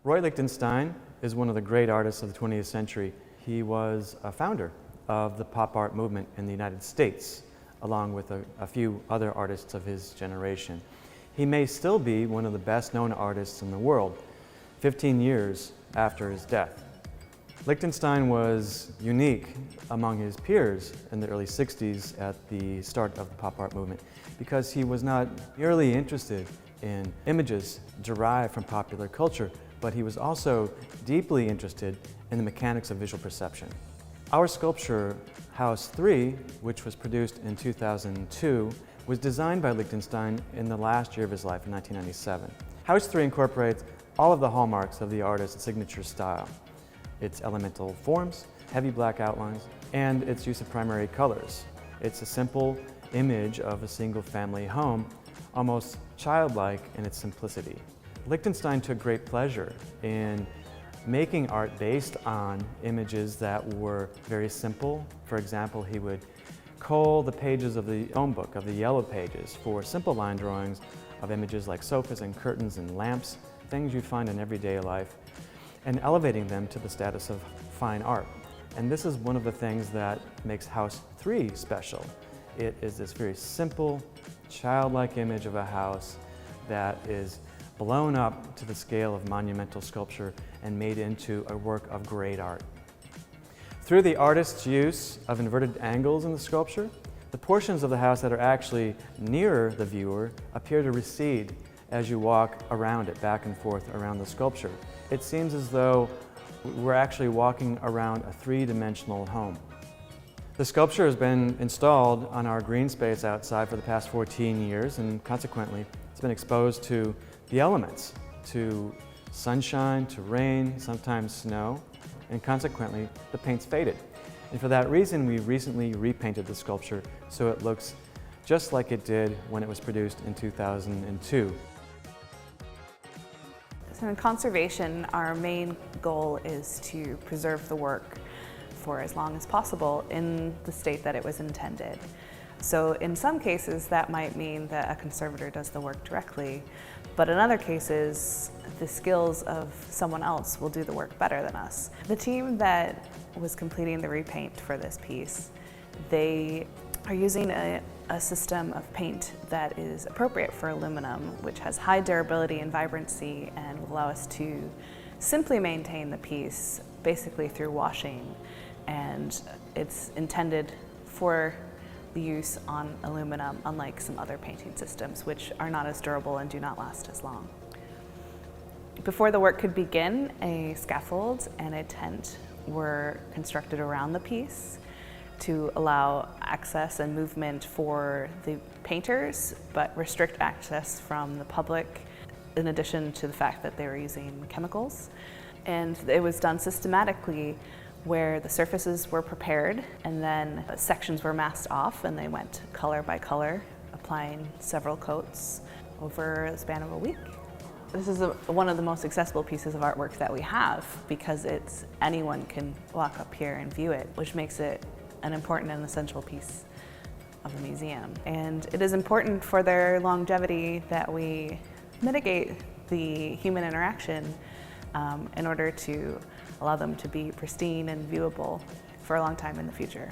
Roy Lichtenstein is one of the great artists of the 20th century. He was a founder of the pop art movement in the United States, along with a few other artists of his generation. He may still be one of the best known artists in the world, 15 years after his death. Lichtenstein was unique among his peers in the early 60s at the start of the pop art movement because he was not merely interested in images derived from popular culture, but he was also deeply interested in the mechanics of visual perception. Our sculpture, House 3, which was produced in 2002, was designed by Lichtenstein in the last year of his life, in 1997. House 3 incorporates all of the hallmarks of the artist's signature style: its elemental forms, heavy black outlines, and its use of primary colors. It's a simple image of a single-family home, almost childlike in its simplicity. Lichtenstein took great pleasure in making art based on images that were very simple. For example, he would cull the pages of the phone book, of the yellow pages, for simple line drawings of images like sofas and curtains and lamps, things you'd find in everyday life, and elevating them to the status of fine art. And this is one of the things that makes House 3 special. It is this very simple, childlike image of a house that is blown up to the scale of monumental sculpture and made into a work of great art. Through the artist's use of inverted angles in the sculpture, the portions of the house that are actually nearer the viewer appear to recede as you walk around it, back and forth around the sculpture. It seems as though we're actually walking around a three-dimensional home. The sculpture has been installed on our green space outside for the past 14 years, and consequently, it's been exposed to the elements, to sunshine, to rain, sometimes snow, and consequently, the paint's faded. And for that reason, we recently repainted the sculpture so it looks just like it did when it was produced in 2002. So in conservation, our main goal is to preserve the work for as long as possible in the state that it was intended. So in some cases, that might mean that a conservator does the work directly, but in other cases, the skills of someone else will do the work better than us. The team that was completing the repaint for this piece, they are using a system of paint that is appropriate for aluminum, which has high durability and vibrancy and will allow us to simply maintain the piece basically through washing. And it's intended for the use on aluminum, unlike some other painting systems, which are not as durable and do not last as long. Before the work could begin, a scaffold and a tent were constructed around the piece to allow access and movement for the painters, but restrict access from the public, in addition to the fact that they were using chemicals. And it was done systematically, where the surfaces were prepared and then sections were masked off, and they went color by color, applying several coats over the span of a week. This is one of the most accessible pieces of artwork that we have because anyone can walk up here and view it, which makes it an important and essential piece of the museum. And it is important for their longevity that we mitigate the human interaction in order to allow them to be pristine and viewable for a long time in the future.